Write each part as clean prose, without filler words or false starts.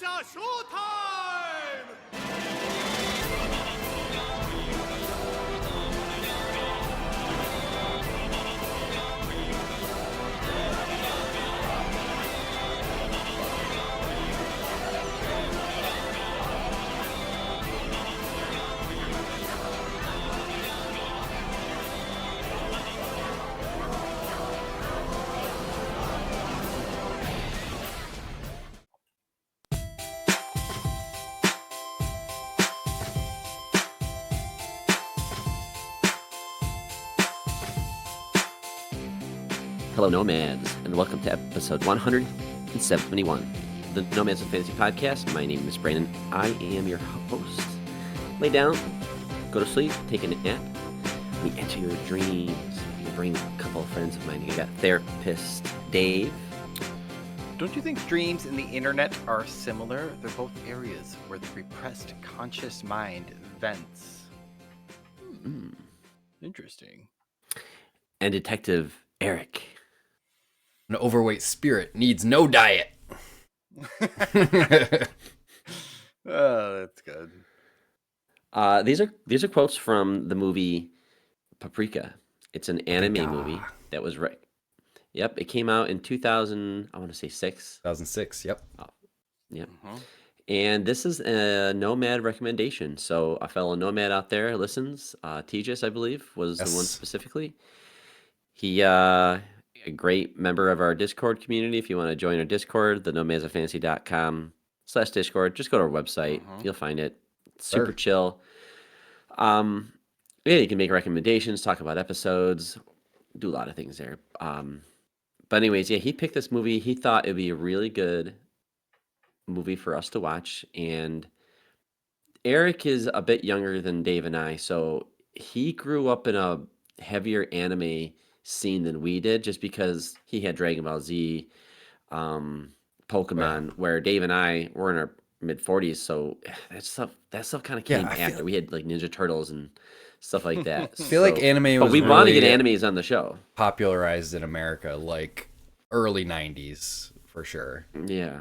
a showtime! Hello, Nomads, and welcome to episode 171 of the Nomads and Fantasy Podcast. My name is Brandon. I am your host. Lay down, go to sleep, take a nap. We enter your dreams. We bring a couple of friends of mine. You got therapist Dave. Don't you think dreams and the internet are similar? They're both areas where the repressed conscious mind vents. Interesting. And Detective Eric. An overweight spirit needs no diet. Oh, that's good. These are quotes from the movie Paprika. It's an anime movie that was Yep, it came out in 2000. I want to say 2006. Yep. Yep. And this is a Nomad recommendation. So a fellow Nomad out there listens. Tejas, I believe, was the one specifically. He a great member of our Discord community. If you want to join our Discord, the nomadsoffantasy.com/Discord, just go to our website. You'll find it. It's super chill. Yeah, you can make recommendations, talk about episodes, do a lot of things there. But anyways, yeah, he picked this movie. He thought it'd be a really good movie for us to watch. And Eric is a bit younger than Dave and I, so he grew up in a heavier anime scene than we did, just because he had Dragon Ball Z, Pokemon, where Dave and I were in our mid-40s, so that stuff kind of came after. We had like Ninja Turtles and stuff like that. I feel like anime was but we really want to get animes on the show. Popularized in America like early 90s for sure. Yeah.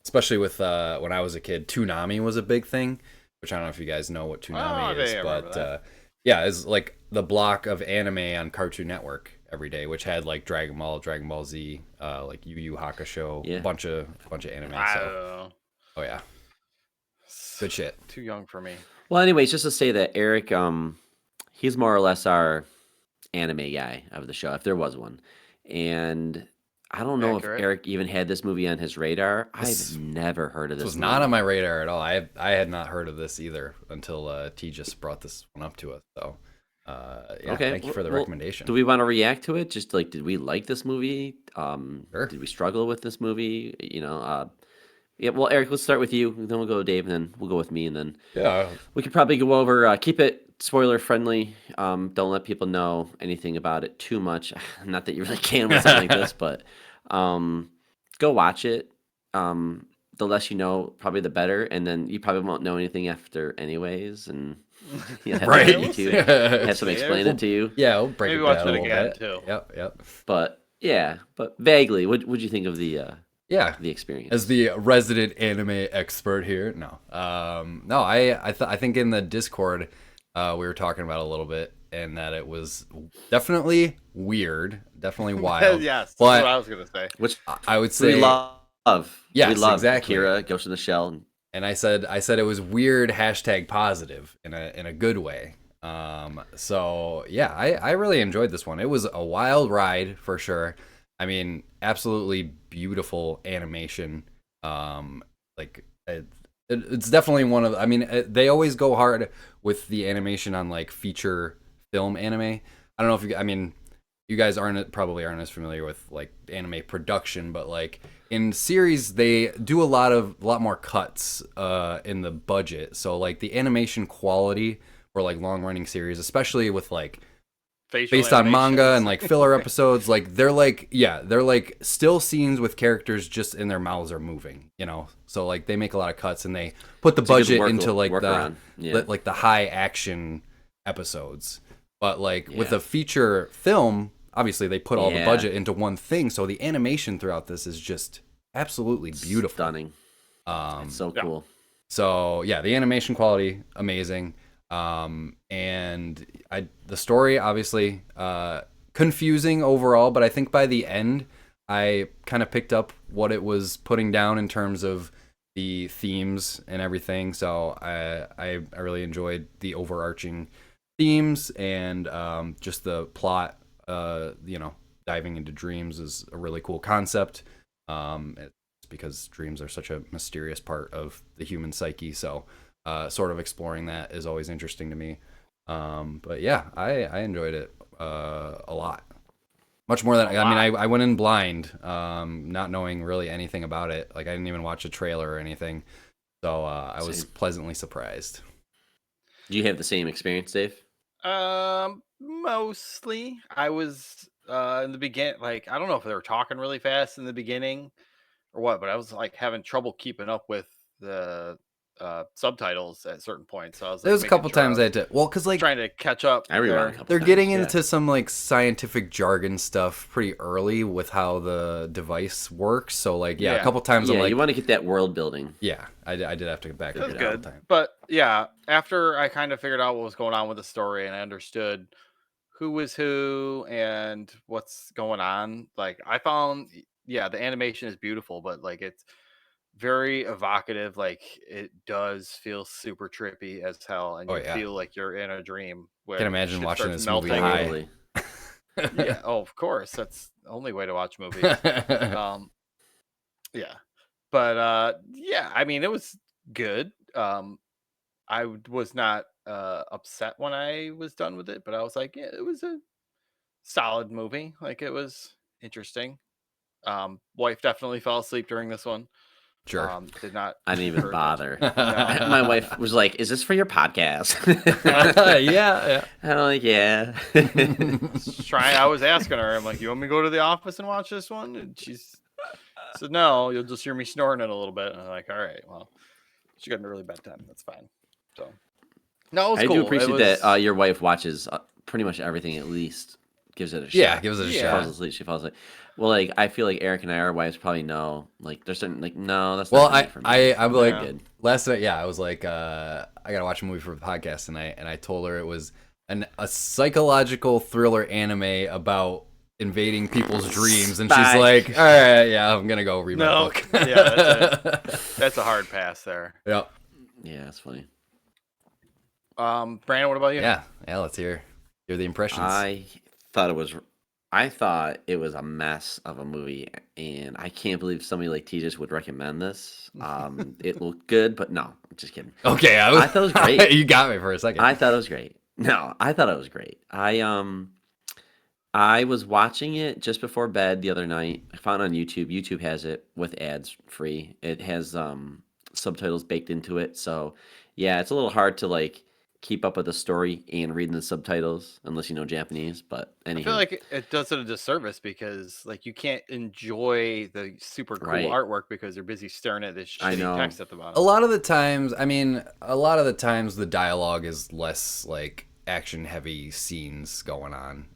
Especially with when I was a kid, Toonami was a big thing, which I don't know if you guys know what Toonami is, but yeah, it's like the block of anime on Cartoon Network every day, which had like Dragon Ball Z, like Yu Yu Hakusho, a bunch of anime. So. Oh yeah, good shit. Too young for me. Well, anyways, just to say that Eric, he's more or less our anime guy of the show, if there was one. And I don't know if Eric even had this movie on his radar. I've never heard of this. This was not on my radar at all. I had not heard of this either until T just brought this one up to us. So, yeah, okay. Thank you for the recommendation. Do we want to react to it? Just like, did we like this movie? Sure. Did we struggle with this movie? Yeah. Well, Eric, let's start with you. Then we'll go with Dave, and then we'll go with me, and then we could probably go over. Keep it spoiler friendly. Don't let people know anything about it too much. Not that you really can with something like this, but go watch it. The less you know, probably the better, and then you probably won't know anything after anyways, and have have somebody explain it to you. Yeah, we'll break Maybe it watch down it a little again bit. too. Yep. But vaguely, what'd you think of the experience? As the resident anime expert here, I think in the Discord we were talking about it a little bit, and that it was definitely weird, definitely wild. Yes, but that's what I was gonna say. Which I would say we love. Yes, we love exactly. Kira, Ghost in the Shell. And I said it was weird # positive in a good way. So yeah, I really enjoyed this one. It was a wild ride for sure. I mean, absolutely beautiful animation. It's definitely one of. I mean, they always go hard with the animation on like feature film anime. I don't know if you. I mean, you guys probably aren't as familiar with like anime production, but like in series they do a lot more cuts in the budget. So like the animation quality for like long running series, especially with like based on manga and like filler episodes, like they're like still scenes with characters just in their mouths are moving, so like they make a lot of cuts and they put the budget into like the high action episodes. But like with a feature film, obviously they put all the budget into one thing, so the animation throughout this is just absolutely beautiful. Stunning. It's so Yeah. cool. So yeah, the animation quality amazing, and the story obviously confusing overall, but I think by the end I kind of picked up what it was putting down in terms of the themes and everything. So I really enjoyed the overarching themes and just the plot. Diving into dreams is a really cool concept. It's because dreams are such a mysterious part of the human psyche. So sort of exploring that is always interesting to me. But yeah, I enjoyed it a lot. Much more than I went in blind, not knowing really anything about it. Like I didn't even watch a trailer or anything, so I was pleasantly surprised. Do you have the same experience, Dave? Mostly. I was in the beginning, like I don't know if they were talking really fast in the beginning or what, but I was like having trouble keeping up with the subtitles at certain points. So I was like, There was a couple times I had to, because like trying to catch up. I rewound a couple they're times, getting yeah. into some like scientific jargon stuff pretty early with how the device works. So like a couple times I'm Yeah, like, you want to get that world building. yeah, I did have to get back. It was a good, couple times. but yeah, after I kind of figured out what was going on with the story and I understood who was who and what's going on, like I found, yeah, the animation is beautiful, but like it's very evocative. Like it does feel super trippy as hell, and Oh, you yeah. feel like you're in a dream. Where Can't imagine shit watching starts this movie melting. high. Totally. Yeah, oh, of course, that's the only way to watch movies. Yeah, but yeah, I mean, it was good. Was not upset when I was done with it, but I was like, yeah, it was a solid movie. Like it was interesting. Wife definitely fell asleep during this one. Sure. Did not. I didn't even hurt bother. No. My wife was like, "Is this for your podcast?" yeah. I'm like, "Yeah." I was asking her, I'm like, you want me to go to the office and watch this one? And she said, no, you'll just hear me snoring it a little bit. And I'm like, all right, well, she got an early bedtime. That's fine. So, no, it was I cool. do appreciate that your wife watches pretty much everything. At least gives it a shot. Yeah, gives it a She shot. falls asleep. She falls asleep. Well, like I feel like Eric and I, our wives probably know. Like there's certain like no, that's Well, not for me. I'm like Good. last night. Yeah, I was like, I gotta watch a movie for the podcast, and I told her it was a psychological thriller anime about invading people's dreams, and she's like, all right, yeah, I'm gonna go read my book. Yeah, that's a hard pass there. Yep. Yeah, that's funny. Brandon, what about you? Yeah, let's hear the impressions. I thought it was a mess of a movie, and I can't believe somebody like Tejas would recommend this. It looked good, but no, just kidding. Okay, I thought it was great. You got me for a second. I thought it was great. No, I thought it was great. I was watching it just before bed the other night. I found it on YouTube. YouTube has it with ads free. It has subtitles baked into it. So yeah, it's a little hard to like keep up with the story and reading the subtitles unless you know Japanese. But I anyhow, feel like it does it a disservice because like you can't enjoy the super cool Right. artwork because you're busy staring at this I shitty know. text at the a bottom. lot of the times, the dialogue is less like action heavy scenes going on,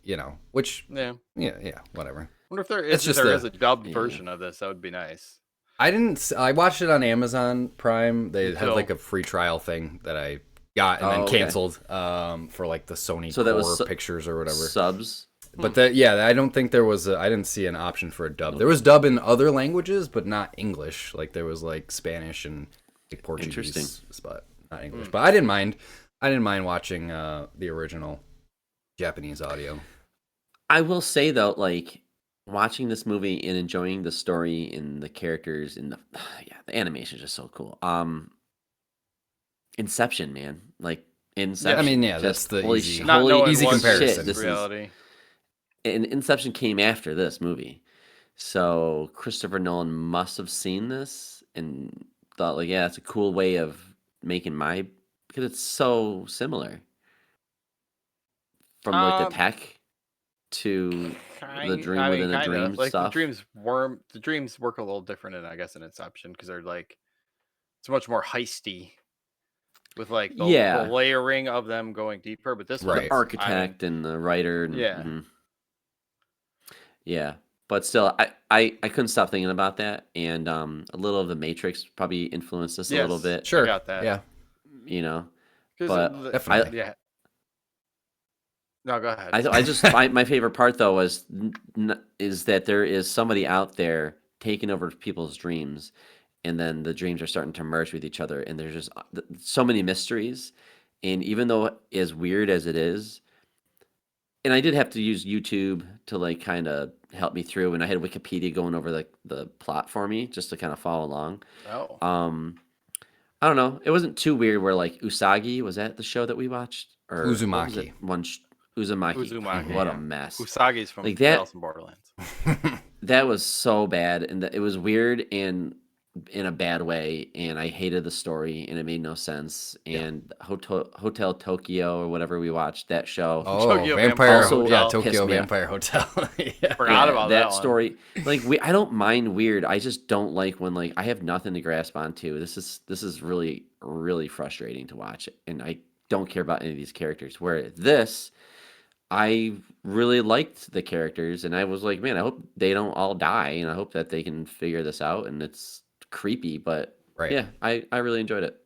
which Yeah. yeah, whatever. I wonder if there It's is, just is a dubbed version of this. That would be nice. I watched it on Amazon Prime. They had So- like a free trial thing that I got and Oh, then okay. canceled for like the Sony So that was Core pictures or whatever. subs. But I don't think there was I didn't see an option for a dub. There was dub in other languages, but not English. Like there was like Spanish and like Portuguese, Interesting. but not English. But I didn't mind. I didn't mind watching the original Japanese audio. I will say though, like watching this movie and enjoying the story and the characters and the animation is just so cool. Inception, man, like Inception. I mean, yeah, just that's the holy easy- sh- Not holy knowing easy what comparison. shit, this is- reality. and Inception came after this movie, so Christopher Nolan must have seen this and thought like, yeah, it's a cool way of making because it's so similar from like the tech to the dream within a dream like stuff. the dreams work a little different in, I guess, in Inception because they're like it's much more heisty with like the layering of them going deeper. But this Right. one, The architect and the writer. And, Yeah. Yeah. but still, I couldn't stop thinking about that, and a little of the Matrix probably influenced us a little Yes, bit, I Sure. got that. Yeah. you know. 'Cause But Definitely. yeah. No, go ahead. I just my favorite part though was is that there is somebody out there taking over people's dreams, and then the dreams are starting to merge with each other, and there's just so many mysteries, and even though as weird as it is, and I did have to use YouTube to like kind of help me through, and I had Wikipedia going over the plot for me just to kind of follow along. Oh, Um, I don't know. It wasn't too weird. Where like Usagi was that the show that we watched, or what was it? Uzumaki. Uzumaki. Uzumaki. What a Yeah. mess. Usagi's from Like that. Alice in Borderlands. That was so bad, and it was weird and in a bad way, and I hated the story, and it made no sense. Yeah. And Hotel Tokyo or whatever we watched that show. Oh, Tokyo Vampire. Also Yeah, pissed Tokyo me off. Vampire Hotel. Yeah. Forgot about that one. story. Like I don't mind weird. I just don't like when like I have nothing to grasp onto. This is really frustrating to watch, and I don't care about any of these characters. Where this, I really liked the characters, and I was like, man, I hope they don't all die, and I hope that they can figure this out. And it's creepy, but Right. yeah, I really enjoyed it.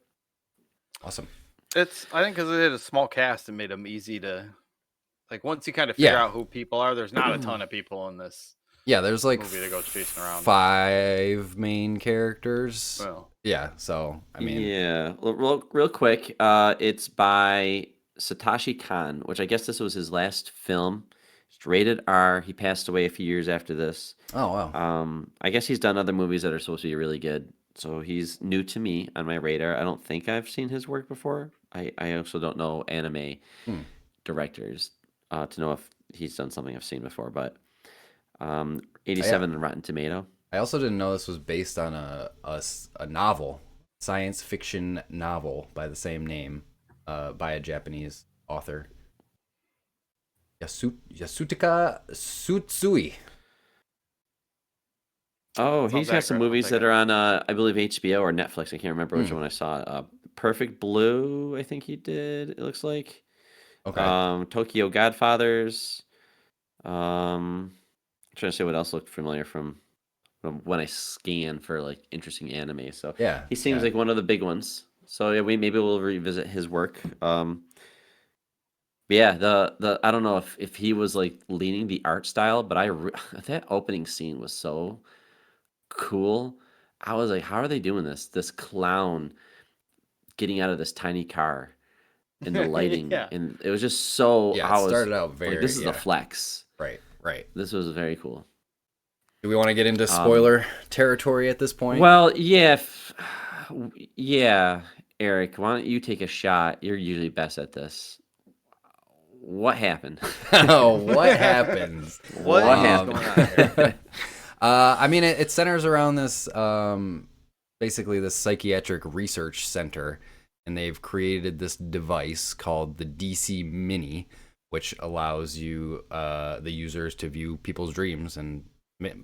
Awesome. I think because it had a small cast, it made them easy to like. Once you kind of figure Yeah. out who people are, there's not a ton of people in this Yeah, there's like movie that goes chasing around. 5 main characters. Well, Yeah, so I mean, Yeah, real quick, it's by Satoshi Kon, which I guess this was his last film. It's rated R. He passed away a few years after this. oh wow. I guess he's done other movies that are supposed to be really good. So he's new to me on my radar. I don't think I've seen his work before. I also don't know anime directors to know if he's done something I've seen before. But 87 on Rotten Tomato. I also didn't know this was based on a novel, science fiction novel by the same name, by a Japanese author. Yasutaka Tsutsui. Oh, Sounds he's got some accurate. I'll movies take that it. are on, I believe, HBO or Netflix. I can't remember which one I saw. Perfect Blue, I think he did. It looks like. Okay. Tokyo Godfathers. Trying to say what else looked familiar from when I scan for like interesting anime. So Yeah. he seems yeah. like one of the big ones. So yeah, maybe we'll revisit his work. Yeah, the I don't know if he was like leaning the art style, but that opening scene was so cool. I was like, how are they doing this? This clown getting out of this tiny car and the lighting, Yeah. and it was just so. Yeah, I it was started out very. like, this is yeah. a flex. Right. This was very cool. Do we want to get into spoiler territory at this point? Well, yeah, yeah, Eric, why don't you take a shot? You're usually best at this. What happened? Oh, what happens? What is going on here? I mean, it centers around this, basically this psychiatric research center, and they've created this device called the DC Mini, which allows you, the users, to view people's dreams, and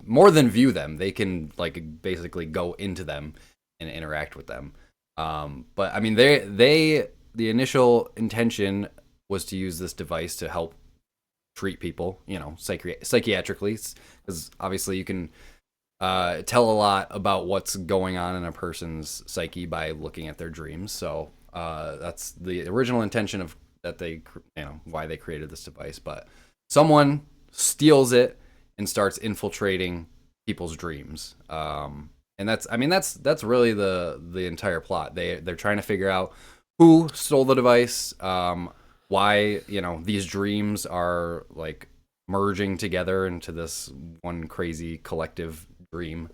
more than view them, they can like basically go into them and interact with them. But I mean, the initial intention was to use this device to help treat people, psychiatrically, because obviously you can tell a lot about what's going on in a person's psyche by looking at their dreams. So that's the original intention of that they, why they created this device. But someone steals it and starts infiltrating people's dreams. And that's really the entire plot. They're trying to figure out who stole the device, why these dreams are like merging together into this one crazy collective dream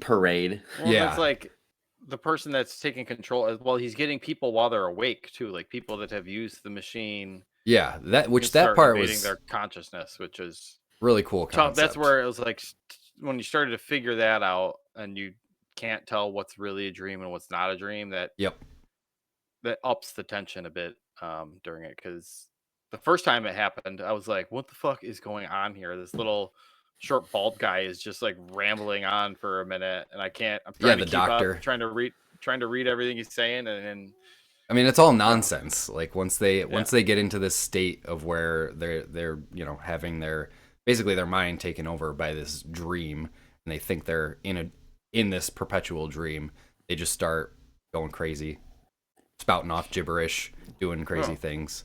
Parade. Well, Yeah. it's like the person that's taking control. Well, he's getting people while they're awake too, like people that have used the machine. Yeah, that can start part invading was their consciousness, which is really cool tough. concept. That's where it was like when you started to figure that out, and you can't tell what's really a dream and what's not a dream. That ups the tension a bit during it, because the first time it happened, I was like, "What the fuck is going on here?" This little short bald guy is just like rambling on for a minute, and I can't. I'm trying to the keep doctor. up, trying to read everything he's saying, and I mean, it's all nonsense. Like once they get into this state of where they're having their basically their mind taken over by this dream, and they think they're in this perpetual dream. They just start going crazy, spouting off gibberish, doing crazy things.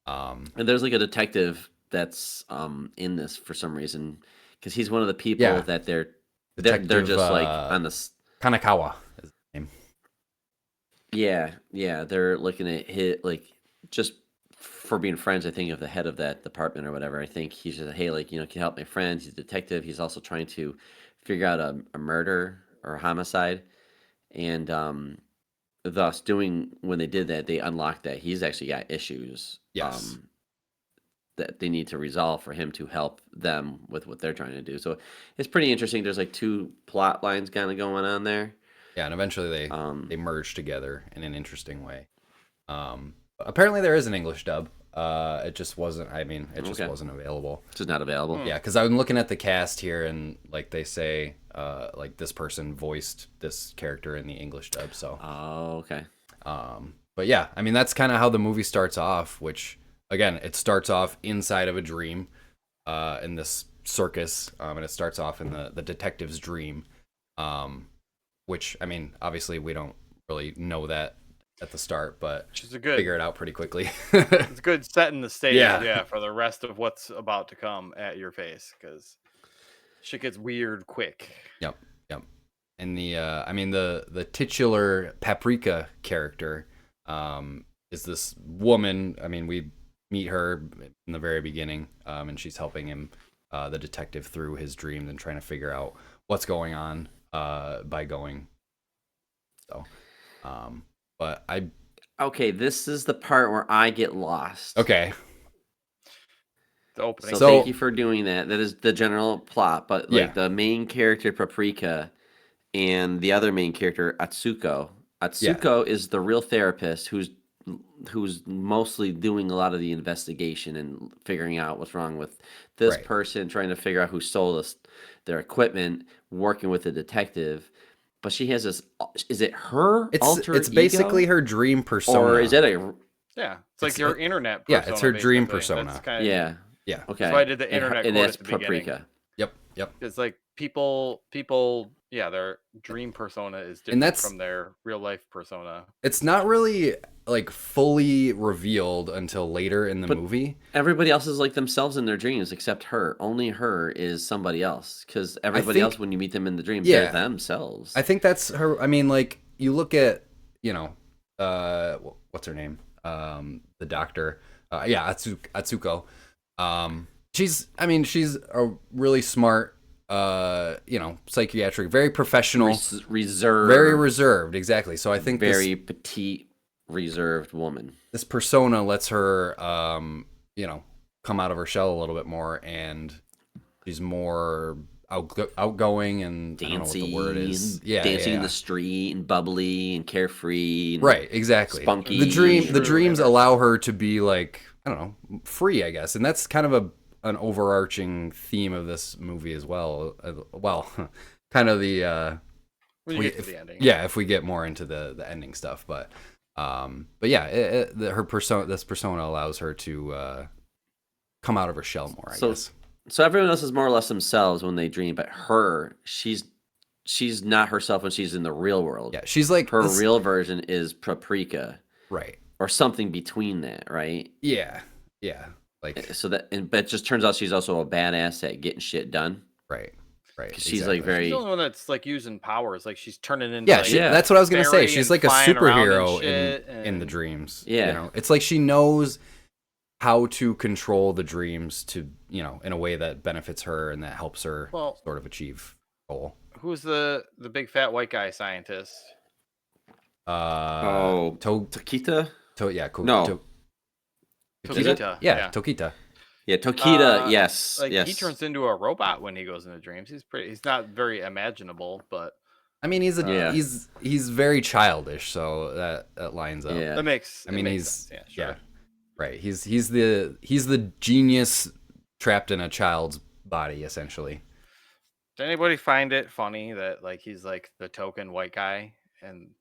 And there's like a detective that's in this for some reason, because he's one of the people that they're just like on the Kanakawa is his name. Yeah, they're looking at hit like just for being friends. I think of the head of that department or whatever. I think he's just, hey, like, can you help my friends? He's a detective. He's also trying to figure out a murder or a homicide, and thus when they did that, they unlocked that he's actually got issues. Yes. That they need to resolve for him to help them with what they're trying to do. So it's pretty interesting. There's like two plot lines kind of going on there. Yeah, and eventually they merge together in an interesting way. Apparently there is an English dub. It just wasn't. I mean, it just wasn't available. It's just not available. Yeah, because I'm looking at the cast here, and like they say, like this person voiced this character in the English dub. So. Oh, okay. But yeah, I mean that's kind of how the movie starts off. Which again, it starts off inside of a dream, in this circus, and it starts off in the detective's dream. Which, I mean, obviously we don't really know that at the start, but figure it out pretty quickly. It's a good setting the stage, Yeah. for the rest of what's about to come at your face, because shit gets weird quick. Yep. And the titular Paprika character is this woman. I mean, we meet her in the very beginning, and she's helping him, the detective, through his dreams and trying to figure out what's going on. By going. So, but Okay, this is the part where I get lost. Okay. The opening. So thank you for doing that. That is the general plot, but like the main character Paprika and the other main character Atsuko. Atsuko is the real therapist who's mostly doing a lot of the investigation and figuring out what's wrong with this person, trying to figure out who stole their equipment, working with the detective. But she has this. Is it her alter It's ego? basically her dream persona. Or is it a? Yeah, it's like your internet persona. Yeah, it's her dream basically. persona. Yeah. Okay. That's why I did the internet and quote that's at the beginning. Paprika. Yep. It's like people, their dream persona is different from their real life persona. It's not really like fully revealed until later in the movie. Everybody else is like themselves in their dreams except her. Only her is somebody else, because everybody else, when you meet them in the dreams, they're themselves. I think that's her. I mean, like, you look at, what's her name? The doctor. Atsuko. She's a really smart, psychiatric, very professional, reserved, very reserved. Exactly. So I think very petite, reserved woman. This persona lets her, come out of her shell a little bit more, and she's more outgoing and dancing. I don't know what the word is. Dancing in the street and bubbly and carefree. And right. Exactly. Spunky. The dreams allow her to be like, I don't know, free, I guess, and that's kind of an overarching theme of this movie as well. Kind of the when you get to the ending. Yeah, if we get more into the ending stuff, but yeah, this persona allows her to come out of her shell more, I guess. So everyone else is more or less themselves when they dream, but she's not herself when she's in the real world. Yeah, she's like her real version is Paprika, right, or something between that, right? Yeah. Like but it just turns out she's also a badass at getting shit done. Right. She's like very. She's the only one that's like using powers. Like she's turning into. That's what I was gonna say. She's like a superhero and in the dreams. Yeah, it's like she knows how to control the dreams to in a way that benefits her and that helps her sort of achieve goal. Who's the big fat white guy scientist? Tokita. Tokita. Yeah, Tokita. Yeah, Tokita. Yes. He turns into a robot when he goes into dreams. He's not very imaginable, but I mean, he's very childish, so that lines up. Yeah, that makes. I mean, makes sense. Yeah, sure. Right. He's the genius trapped in a child's body, essentially. Did anybody find it funny that like he's like the token white guy and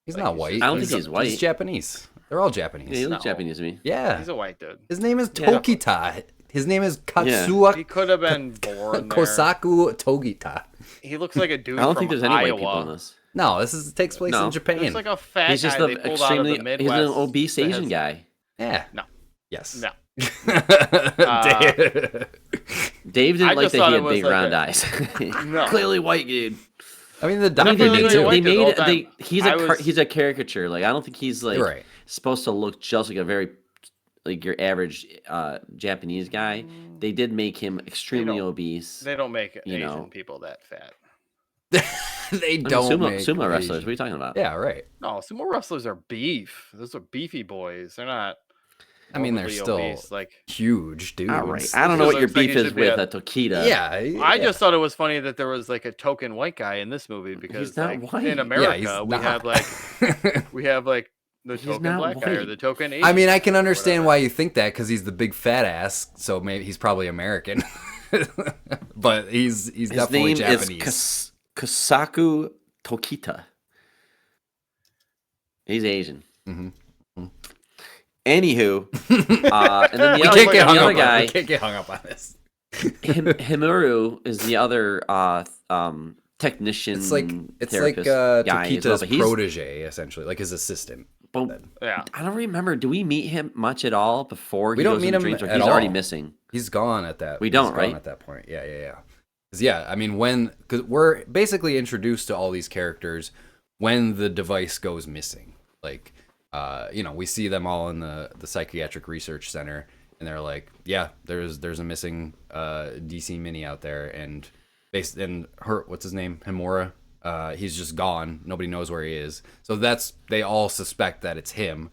he's not white? I don't think he's white. He's Japanese. They're all Japanese. Yeah, he looks Japanese to me. Yeah, he's a white dude. His name is Tokita. His name is He Katsuaki could have been born there. Kosaku Togita. He looks like a dude I don't from think there's any white Iowa. people in this. No, takes place No. in Japan. There's like a fat He's just guy the they pulled out of the extremely. He's Midwest. an obese that Asian has- guy. Yeah. No. Yes. No. Dave didn't I like just that thought he it had was big like round a- eyes. No. Clearly white dude. I mean, the I mean, doctor Definitely did white too. dude the whole time. He's I was- he's a caricature. Like I don't think he's like Right. supposed to look just like a very like your average Japanese guy. They did make him extremely don't- obese. They don't make You Asian know. people that fat. They I mean, don't make sumo wrestlers. Asian- What are you talking about? Yeah, right. No, sumo wrestlers are beef. Those are beefy boys. They're not. I mean, they're overly still obese. Like huge dudes. All right. I don't know This what your looks like beef he is should be with a- a Tokita. Yeah, I just thought it was funny that there was like a token white guy in this movie because not like, white. in Yeah, America he's we not. have like the He's token not black guy or white. the token Asian. I mean, I can understand whatever. why you think that because he's the big fat ass. So maybe he's probably American, but he's His definitely name Japanese. is Kosaku Tokita. He's Asian. Mhm. Anywho, and then We the can't get hung other up. guy, We can't get hung up on this. Himuru, is the other technician. It's like therapist guy as well, Tokita's but he's- protege, essentially, like his assistant. but Yeah. I don't remember. Do we meet him much at all before We he don't goes meet into him dreams? Or at he's already all. missing. He's gone at that. We he's don't, gone right? At that point, yeah. Because I mean, because we're basically introduced to all these characters when the device goes missing. Like, we see them all in the psychiatric research center, and they're like, yeah, there's a missing DC Mini out there, and what's his name, Himura, he's just gone. Nobody knows where he is. So they all suspect that it's him,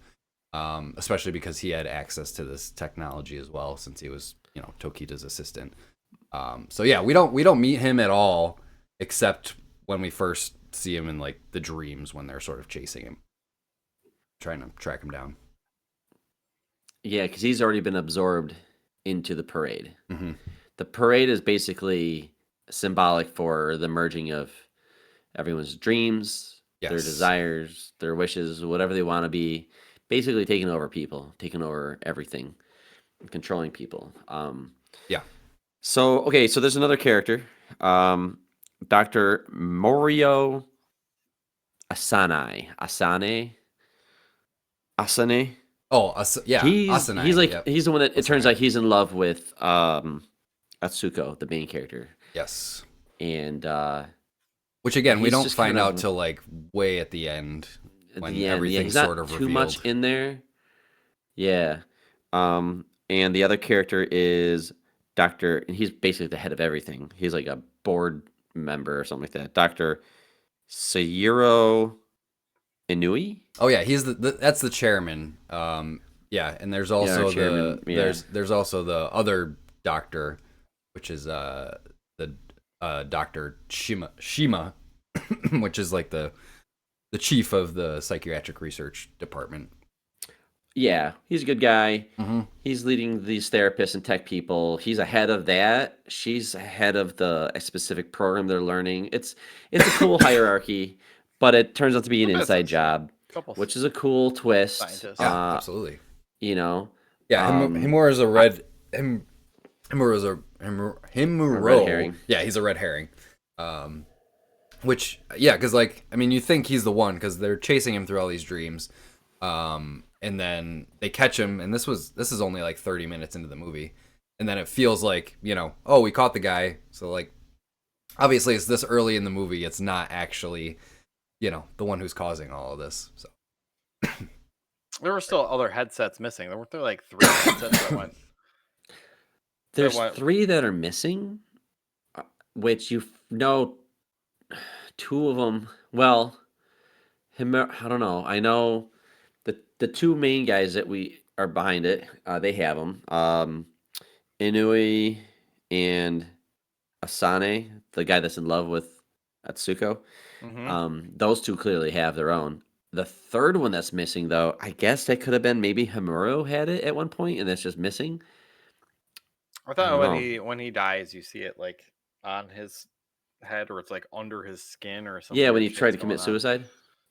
especially because he had access to this technology as well, since he was Tokita's assistant. So yeah, we don't meet him at all, except when we first see him in like the dreams when they're sort of chasing him, trying to track him down. Yeah, because he's already been absorbed into the parade. Mhm. The parade is basically symbolic for the merging of everyone's dreams, their Yes. desires, their wishes, whatever they want to be, basically taking over people, taking over everything, and controlling people. Yeah. So, okay, so there's another character, Dr. Morio Asane. Oh, yeah, He's Asanai, he's like yep. he's the one that it turns out he's in love with Atsuko, the main character. Yes. And Which again, we he's don't just find kind out of- till like way at the end at when the end, everything's he's not sort of too revealed. much in there. Yeah. And the other character is Dr. and he's basically the head of everything. He's like a board member or something like that. Dr. Sayuro Inui? Oh yeah, he's that's the chairman. Yeah, and there's also our chairman, yeah. there's also the other doctor, which is the Dr. Shima, which is like the chief of the psychiatric research department. Yeah, he's a good guy. Mm-hmm. He's leading these therapists and tech people. He's ahead of that. She's ahead of a specific program they're learning. It's a cool hierarchy, but it turns out to be an Business. inside job, Couple which is a cool twist. scientists. Yeah, absolutely. You know, Yeah, Himura's a red. Himura's a Himuro. red herring. Yeah, he's a red herring. Which, yeah, because like, I mean, you think he's the one because they're chasing him through all these dreams, and then they catch him, and this is only like 30 minutes into the movie, and then it feels like oh, we caught the guy, so like, obviously it's this early in the movie, it's not actually, the one who's causing all of this. So There were still other headsets missing. There weren't there like 3 headsets that went. there's what- 3 that are missing, which two of them. Well, I don't know. I know the 2 main guys that we are behind it. They have them. Inui and Asane, the guy that's in love with Atsuko. Mhm. Those 2 clearly have their own. The third one that's missing, though, I guess that could have been maybe Himuro had it at one point, and that's just missing. I thought don't when he dies, you see it like on his head, or it's like under his skin, or something. Yeah, when he tried to commit suicide.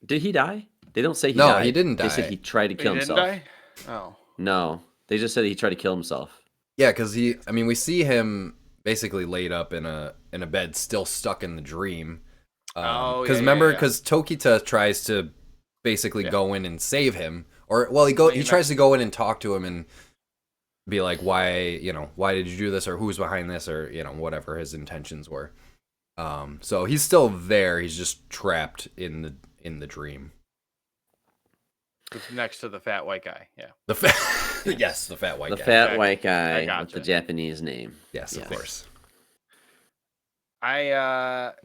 Did he die? They don't say he No, died. he didn't They said die. he tried to He kill didn't himself. die. Oh, No, they just said he tried to kill himself. Yeah, because we see him basically laid up in a bed, still stuck in the dream. Because remember, because Tokita tries to basically go in and save him, or well, he tries to go in and talk to him and be like, why did you do this, or who's behind this, or whatever his intentions were. So he's still there. He's just trapped in the dream. It's next to the fat white guy. Yeah. The fat white guy. The fat white guy with the Japanese name. Yes, of course. It's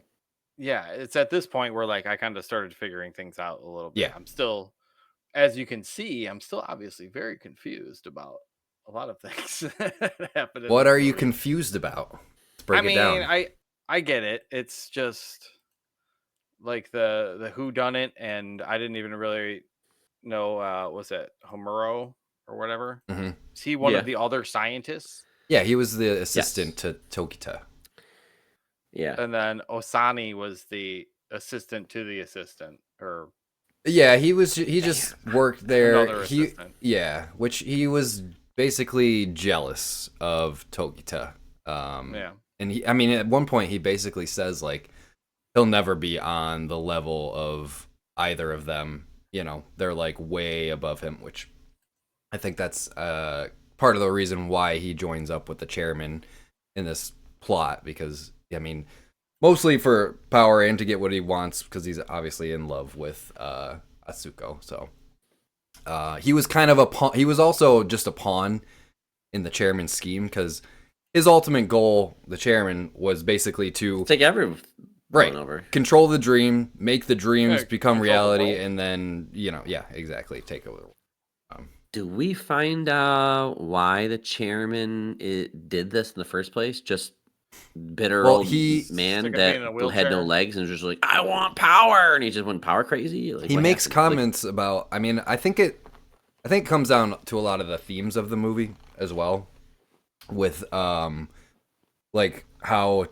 at this point where like I kind of started figuring things out a little bit. Yeah. I'm still, as you can see, I'm still obviously very confused about a lot of things that happen. What are you confused about? Let's break it down. I get it. It's just like the whodunit, and I didn't even really know was it Homuro or whatever? Mm-hmm. Is he one of the other scientists? Yeah, he was the assistant to Tokita. Yeah. And then Osani was the assistant to the assistant, or yeah, he just worked there. Another assistant. Which he was basically jealous of Tokita. And at one point he basically says like he'll never be on the level of either of them. They're like way above him, which I think that's part of the reason why he joins up with the chairman in this plot, because mostly for power and to get what he wants, because he's obviously in love with Asuko. So he was kind of a pawn. He was also just a pawn in the chairman's scheme, because his ultimate goal, the chairman, was basically to take everyone over, control the dream, make the dreams become reality, and then exactly, take over. Do we find out why the chairman did this in the first place? Just bitter old man that had no legs and was just like, I want power, and he just went power crazy. Like, he makes comments about. I think it comes down to a lot of the themes of the movie as well, with like how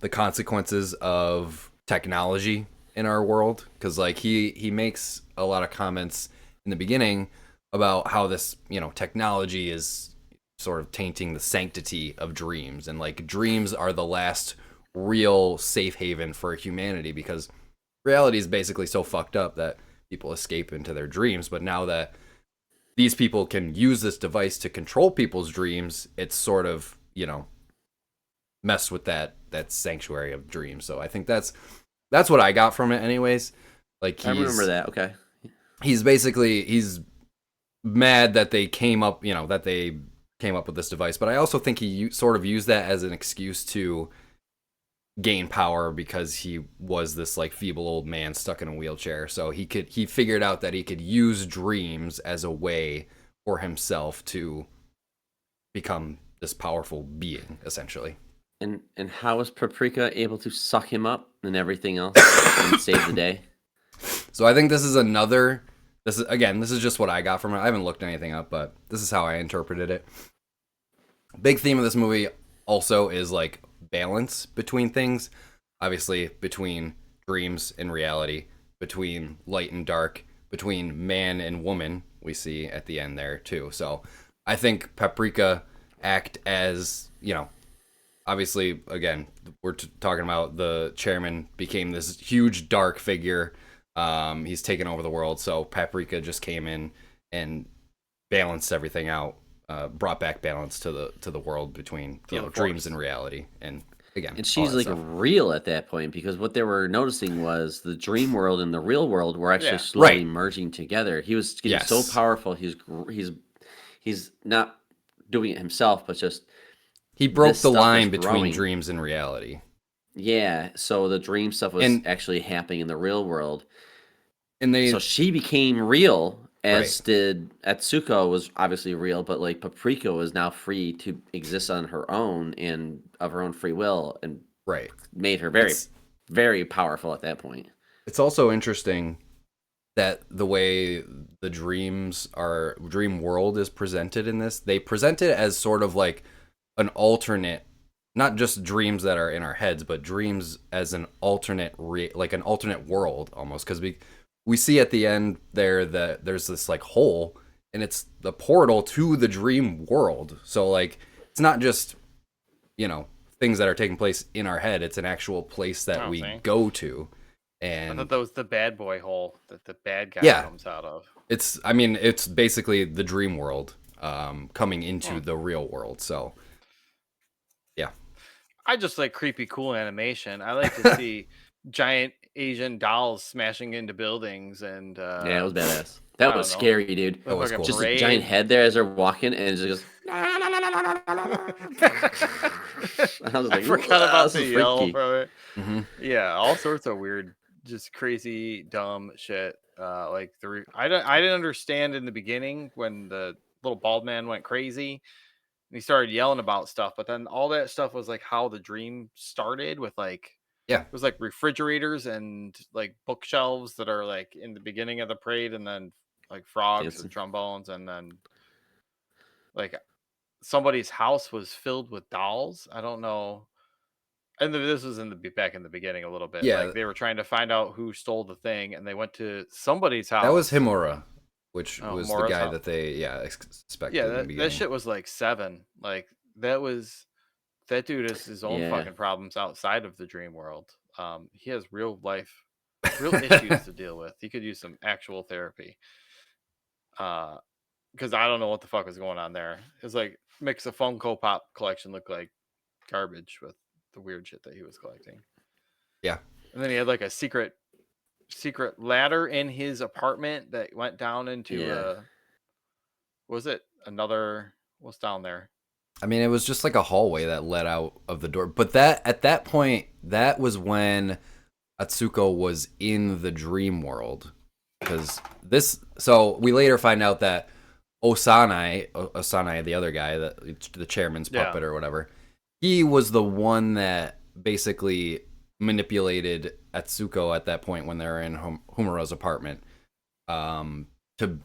the consequences of technology in our world, because like he makes a lot of comments in the beginning about how this technology is sort of tainting the sanctity of dreams, and like dreams are the last real safe haven for humanity, because reality is basically so fucked up that people escape into their dreams. But now that these people can use this device to control people's dreams, it's sort of messed with that sanctuary of dreams. So I think that's what I got from it anyways. Like I remember that. Okay. He's mad that they came up with this device, but I also think he sort of used that as an excuse to gain power, because he was this like feeble old man stuck in a wheelchair. So he figured out that he could use dreams as a way for himself to become this powerful being, essentially. And how was Paprika able to suck him up and everything else and save the day? So I think this is just what I got from it. I haven't looked anything up, but this is how I interpreted it. Big theme of this movie also is like balance between things. Obviously, between dreams and reality, between light and dark, between man and woman, we see at the end there too. So I think Paprika act as, obviously, again, we're talking about the chairman became this huge dark figure. He's taken over the world, so Paprika just came in and balanced everything out, brought back balance to the world between dreams and reality. And again, and she's like real at that point, because what they were noticing was the dream world and the real world were actually slowly merging together. He was getting so powerful. He's not doing it himself, but just he broke the line between dreams and reality. Yeah, so the dream stuff was actually happening in the real world. And so she became real, as did Atsuko was obviously real, but like Paprika was now free to exist on her own and of her own free will, and made her very, very powerful at that point. It's also interesting that the way the dream world is presented in this, they present it as sort of like an alternate, not just dreams that are in our heads, but dreams as an alternate, like an alternate world almost, because we see at the end there that there's this like hole and it's the portal to the dream world. So like, it's not just, you know, things that are taking place in our head. It's an actual place that we go to. And I thought that was the bad boy hole that the bad guy comes out of. It's, I mean, it's basically the dream world coming into the real world. So, yeah. I just like creepy, cool animation. I like to see giant Asian dolls smashing into buildings and yeah, it was badass. That was scary, dude. That was cool. Just a giant head there as they're walking, and it just goes. I was like, I forgot about the yell freaky. from it. Yeah, all sorts of weird, just crazy, dumb shit. Like I didn't understand in the beginning when the little bald man went crazy and he started yelling about stuff, but then all that stuff was like how the dream started with like. Yeah. It was like refrigerators and like bookshelves that are like in the beginning of the parade, and then like frogs and trombones, and then like somebody's house was filled with dolls. I don't know. And this was back in the beginning a little bit. Yeah. Like they were trying to find out who stole the thing, and they went to somebody's house. That was Himura, which was Mora's the guy house. that they expected. Yeah, in the beginning. that shit was like 7. Like that dude has his own fucking problems outside of the dream world. He has real issues to deal with. He could use some actual therapy. Because I don't know what the fuck was going on there. It's like makes a Funko Pop collection look like garbage with the weird shit that he was collecting. Yeah. And then he had like a secret ladder in his apartment that went down into was it another what's down there? I mean, it was just like a hallway that led out of the door. But that at that point, that was when Atsuko was in the dream world. Because so we later find out that Osanai, the other guy, the chairman's puppet or whatever, he was the one that basically manipulated Atsuko at that point when they were in Humura's apartment to,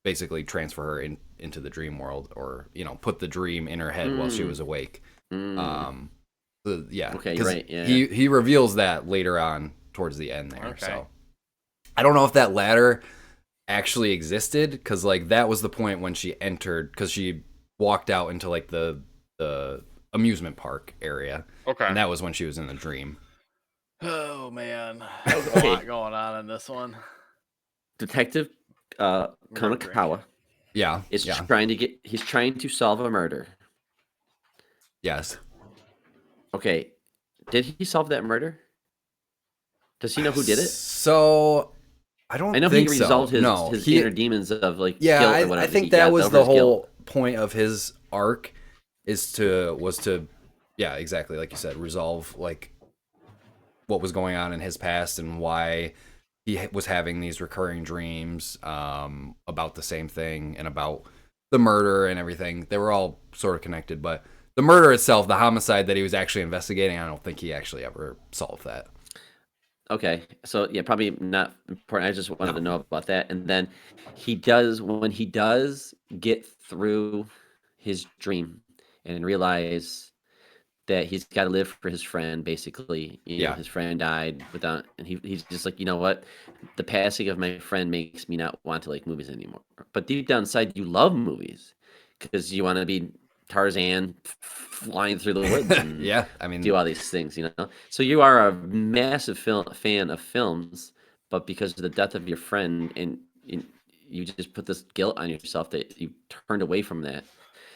basically transfer her into the dream world, or put the dream in her head while she was awake. Okay, right. Yeah. He reveals that later on towards the end there. Okay. So I don't know if that ladder actually existed, because like that was the point when she entered, because she walked out into like the amusement park area. Okay, and that was when she was in the dream. Oh man, there's a lot going on in this one. Detective Konakawa. He's trying to solve a murder. Yes. Okay. Did he solve that murder? Does he know who did it? So I know he resolved his inner demons of like guilt or whatever. I think that was the whole point of his arc, was to exactly like you said, resolve like what was going on in his past and why he was having these recurring dreams about the same thing and about the murder and everything. They were all sort of connected, but the murder itself, the homicide that he was actually investigating, I don't think he actually ever solved that. Okay, so yeah, probably not important. I just wanted to know about that. And then when he does get through his dream and realize that he's got to live for his friend, basically. His friend died and he's just like, you know what? The passing of my friend makes me not want to like movies anymore. But deep down inside, you love movies because you want to be Tarzan flying through the woods and do all these things, So you are a massive fan of films, but because of the death of your friend, and you just put this guilt on yourself that you turned away from that.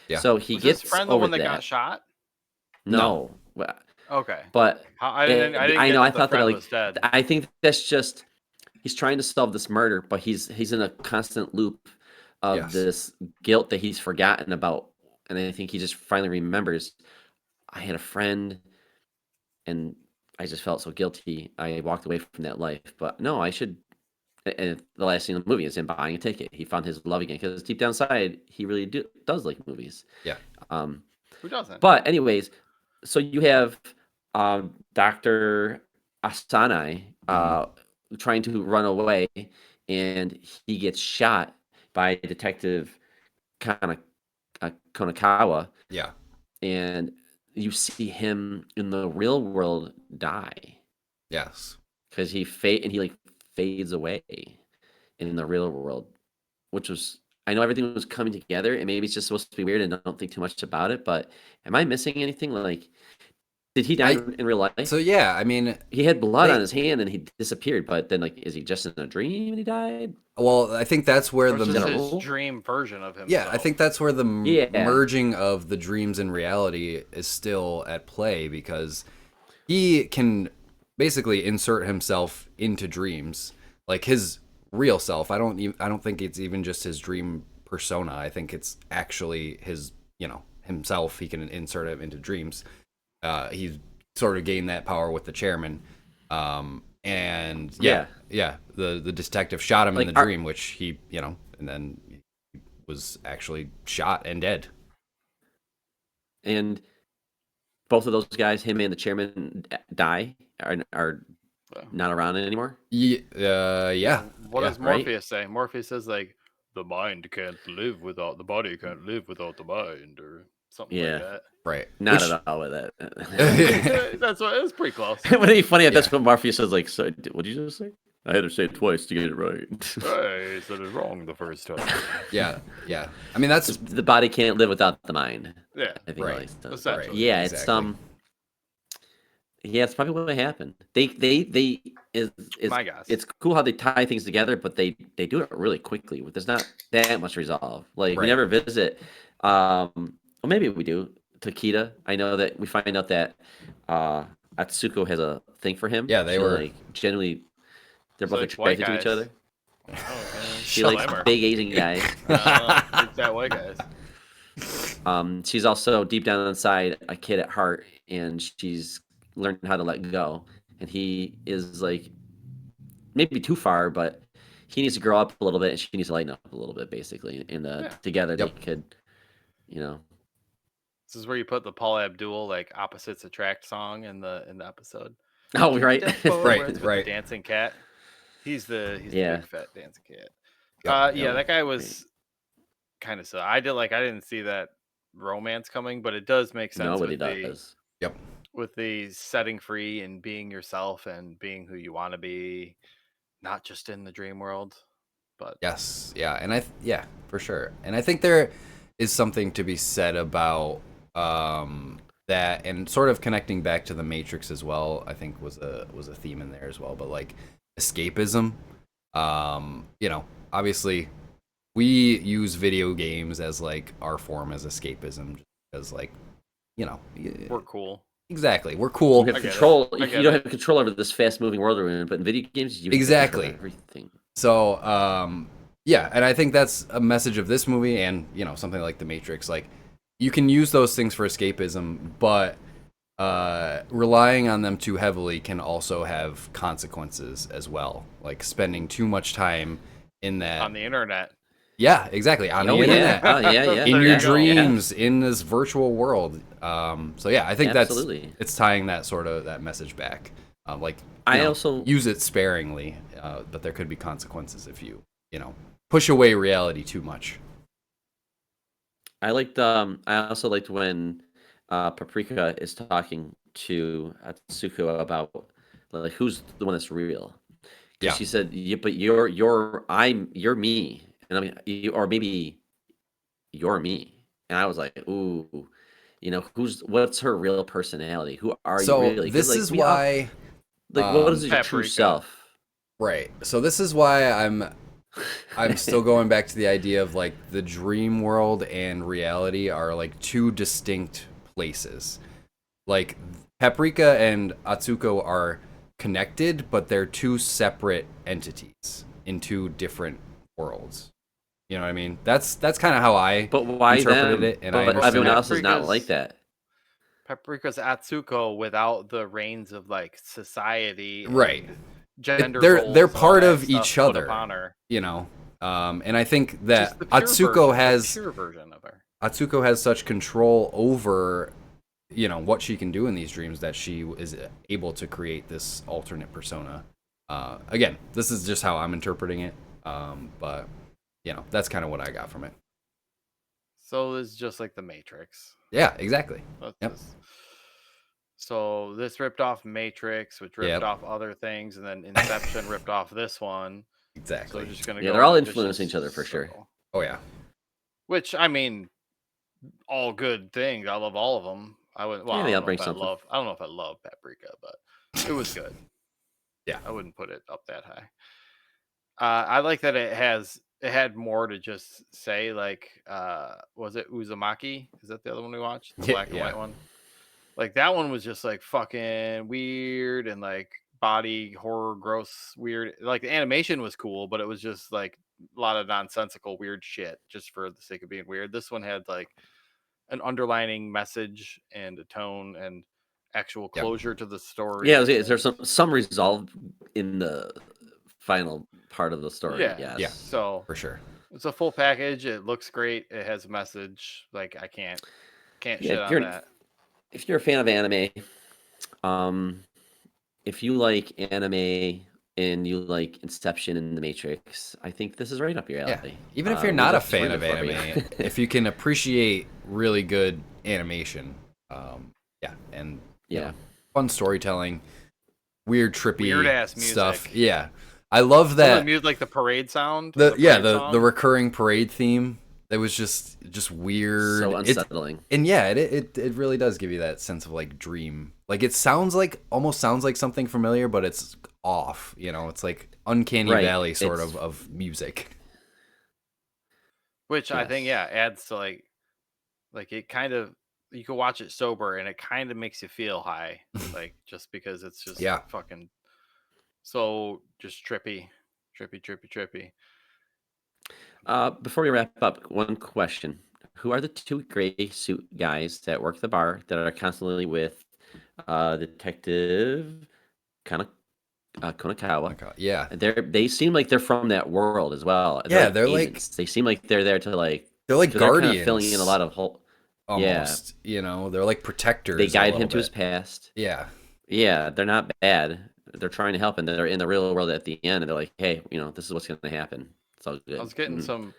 Yeah. So he gets his friend over the one that got shot? No. Okay. But I know. I thought that was dead. I think that's just he's trying to solve this murder, but he's in a constant loop of this guilt that he's forgotten about. And I think he just finally remembers, I had a friend and I just felt so guilty. I walked away from that life. But no, I should. And the last scene of the movie is him buying a ticket. He found his love again because deep down inside, he really does like movies. Yeah. Who doesn't? But anyways, so you have Dr. Asanai trying to run away, and he gets shot by Detective Konakawa. Yeah. And you see him in the real world die. Yes. Because he fades away in the real world, which was I know everything was coming together, and maybe it's just supposed to be weird, and don't think too much about it. But am I missing anything? Like, did he die in real life? So yeah, I mean, he had blood on his hand and he disappeared. But then, like, is he just in a dream and he died? Well, I think that's where Or the just his dream version of himself. Yeah, I think that's where the Yeah. merging of the dreams and reality is still at play, because he can basically insert himself into dreams, like his real self. I don't think it's even just his dream persona. I think it's actually his, himself. He can insert him into dreams. He sort of gained that power with the chairman. And the detective shot him in the dream, which he, and then he was actually shot and dead. And both of those guys, him and the chairman, die, are not around anymore. Yeah. What does Morpheus say? Morpheus says, like, the mind can't live without the body, can't live without the mind, or something like that. Right. Not at all with that. That's what it was pretty close. Wouldn't it be funny if that's what Morpheus says? Like, so what did you just say? I had to say it twice to get it right. I said it wrong the first time. Yeah. I mean, that's the body can't live without the mind. Yeah, I think right. Yeah, exactly. It's probably what happened. It's my guess. It's cool how they tie things together, but they do it really quickly. There's not that much resolve. Like we never visit. Well, maybe we do. Takeda. I know that we find out that Atsuko has a thing for him. Yeah, they were like generally. They're both attracted to each other. Oh, she likes big Asian guys. It's that white guys. She's also deep down inside a kid at heart, and she's learned how to let go. And he is like maybe too far, but he needs to grow up a little bit, and she needs to lighten up a little bit, basically. And together they could, This is where you put the Paul Abdul like opposites attract song in the episode. Oh, right, right. The dancing cat. He's the big fat dancing cat. That guy was kind of so. I didn't see that romance coming, but it does make sense. Nobody does. With the setting free and being yourself and being who you want to be, not just in the dream world, but for sure. And I think there is something to be said about that, and sort of connecting back to the Matrix as well. I think was a theme in there as well, but like escapism. Obviously we use video games as like our form as escapism, as like, we're cool. Exactly, we're cool. You have control. You don't have control over this fast-moving world we're in, but in video games, you exactly everything. So, and I think that's a message of this movie, and something like The Matrix. Like, you can use those things for escapism, but relying on them too heavily can also have consequences as well. Like spending too much time in that on the internet. Yeah, exactly. On the internet. Yeah. In your dreams, in this virtual world. I think it's tying that message back. Also use it sparingly, but there could be consequences if you push away reality too much. I also liked when Paprika is talking to Atsuko about like who's the one that's real. Yeah. She said, but you're me. And I mean, or maybe you're me. And I was like, ooh, what's her real personality? Who are you really? This is why, what is your true self? Right. So this is why I'm still going back to the idea of like the dream world and reality are like two distinct places. Like Paprika and Atsuko are connected, but they're two separate entities in two different worlds. You know what I mean? That's kind of how I interpreted it. And but everyone else is not like that. Paprika's Atsuko without the reins of like society, right? Gender. They're part of each other. And I think that Atsuko has pure version of her. Atsuko has such control over what she can do in these dreams that she is able to create this alternate persona. Again, this is just how I'm interpreting it. But that's kind of what I got from it. So it's just like the Matrix. Yeah, exactly. So this ripped off Matrix, which ripped off other things, and then Inception ripped off this one. Exactly. So just gonna they're all influencing each other for sure. Oh yeah. Which I mean, all good things. I love all of them. I would. Well, Yeah, I they all don't know bring if I something. love. I don't know if I love Paprika, but it was good. Yeah. I wouldn't put it up that high. I like that it had more to just say. Like, was it Uzumaki? Is that the other one we watched? The black and white one. Like that one was just like fucking weird and like body horror, gross, weird. Like the animation was cool, but it was just like a lot of nonsensical weird shit just for the sake of being weird. This one had like an underlining message and a tone and actual Yep. closure to the story. Yeah, is there some resolve in the final part of the story? Yeah. Yes. Yeah. So For sure. it's a full package. It looks great. It has a message. Like I can't Yeah, shit on that. if you're a fan of anime, if you like anime and you like Inception and The Matrix, I think this is right up your alley. Yeah. Even if you're We not a just fan ruined of it for you. anime, if you can appreciate really good animation, yeah, and you Yeah. know, fun storytelling, weird trippy Weird-ass stuff. music. Yeah, I love Some of that. the music, like the parade sound. The recurring parade theme that was just weird. So unsettling. And yeah, it really does give you that sense of like dream. Like it almost sounds like something familiar, but it's off. You know, it's like uncanny Right, valley sort it's- of music. Which I think, Yes. adds to like it kind of, you can watch it sober and it kind of makes you feel high, like just because it's just Yeah. fucking so just trippy. Before we wrap up, one question: who are the two gray suit guys that work the bar that are constantly with Detective Konakawa? Yeah. They seem like they're from that world as well. Yeah, they're like- agents. They seem like they're there to like. They're like 'cause they're kind of guardians. filling in a lot of hole. Almost, you know, they're like protectors. They a guide little him to his bit. past. Yeah. Yeah, they're not bad. They're trying to help, and they're in the real world at the end, and they're like, "Hey, this is what's going to happen." It's all good. I was getting Mhm.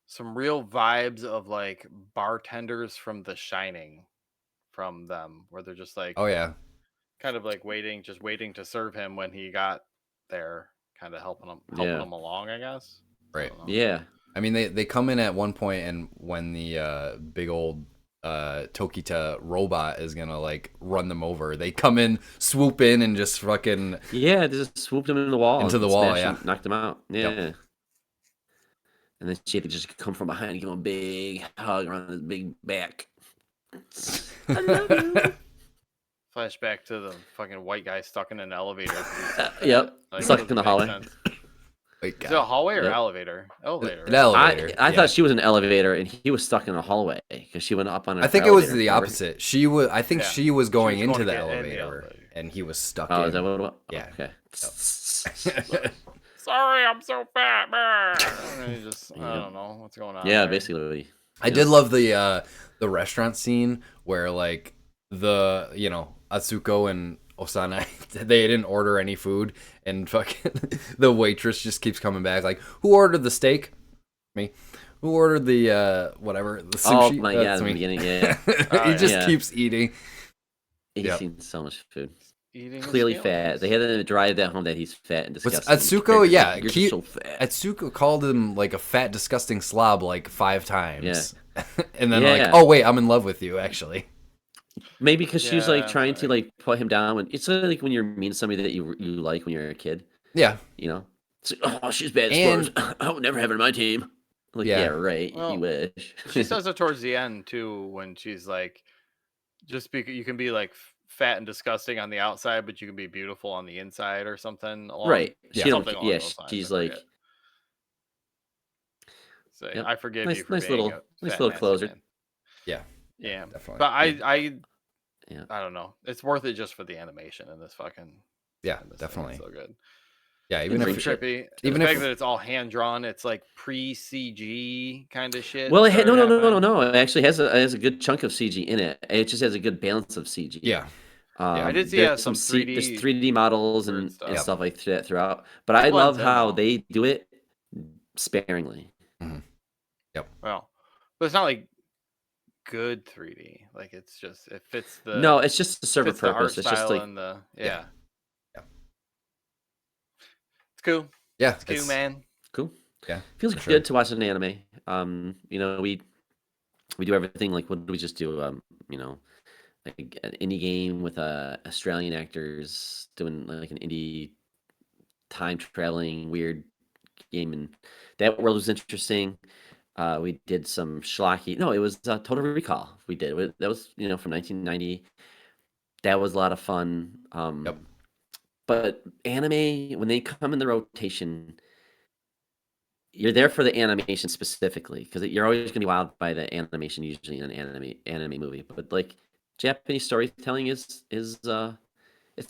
some real vibes of like bartenders from The Shining from them, where they're just like Oh yeah. kind of like waiting to serve him when he got there, kind of helping him Yeah. along, I guess. I Right. don't know. Yeah. I mean, they come in at one point, and when the big old Tokita robot is gonna like run them over, they come in, swoop in, and just fucking Yeah, they just swooped him into the wall. Into the and wall, smashed him, yeah. knocked him out. Yeah. Yep. And then she had to just come from behind and give him a big hug around his big back. I love you. Flashback to the fucking white guy stuck in an elevator. Yep. Like, Stuck doesn't in the make hallway. sense. Wait, Is it a hallway or Yep. elevator? Elevator. An right? elevator. I yeah. thought she was in an elevator and he was stuck in a hallway because she went up on an I think it was elevator, the remember? opposite. She was. I think Yeah. she was going She was into going the to get in the elevator, elevator. and he was stuck Oh, in. is that what it was? Yeah. Okay. Sorry, I'm so fat. And he just, I Yeah. don't know what's going on. Yeah, there. basically. I did love the restaurant scene where like the Atsuko and Osana they didn't order any food, and fucking the waitress just keeps coming back like, who ordered the steak? Me. Who ordered the whatever, the Oh sushi? my god, That's in the me. beginning, yeah. He just Yeah. keeps eating. He's Yep. seen so much food. Eating his Clearly fat. feelings. They had to drive that home that he's fat and Was disgusting. Atsuko? Character's Yeah, like, you're just so fat. Atsuko called him like a fat, disgusting slob like 5 times. And then like, Yeah. oh wait, I'm in love with you actually. Maybe because she was like Yeah, trying to right. like put him down. When it's sort of like when you're mean to somebody that you like when you're a kid. Yeah. It's like, oh, she's bad at And- sports. I would never have her on my team. Like, Yeah. yeah, right. Well, you wish. She says it towards the end too, when she's like, just because you can be like fat and disgusting on the outside, but you can be beautiful on the inside or something. Right. Yeah. She don't. Something along Yeah, those lines, she's I like, forget. Say, Yep. I forgive Nice- you for nice being little- a nice fat, little nasty closer. man. Yeah. Yeah, Definitely. but Yeah. I don't know. It's worth it just for the animation in this fucking. Yeah, in this thing. definitely. It's so good. Yeah, even It's if It's shit. trippy. even the if- fact that it's all hand drawn, it's like pre CG kind of shit. Well, it had, no. started It actually has a good chunk of CG in it. It just has a good balance of CG. yeah. I did see there's some there's 3D 3D models weird and stuff. stuff like that throughout. But I It love blends in, how though. they do it sparingly. Well, but it's not like good 3D. Like it's just it fits the No, it's just to serve a fits the art purpose. It's just style like and the Yeah. It's cool. Yeah. It's cool, man. cool. Yeah, Feels for good sure. to watch an anime. We do everything like what did we just do? Like an indie game with Australian actors doing like an indie time traveling weird game, and that world was interesting. We did some schlocky. No, it was Total Recall. We did that was from 1990. That was a lot of fun. Yep. But anime when they come in the rotation, you're there for the animation specifically because you're always going to be wowed by the animation usually in an anime movie. But like Japanese storytelling is it's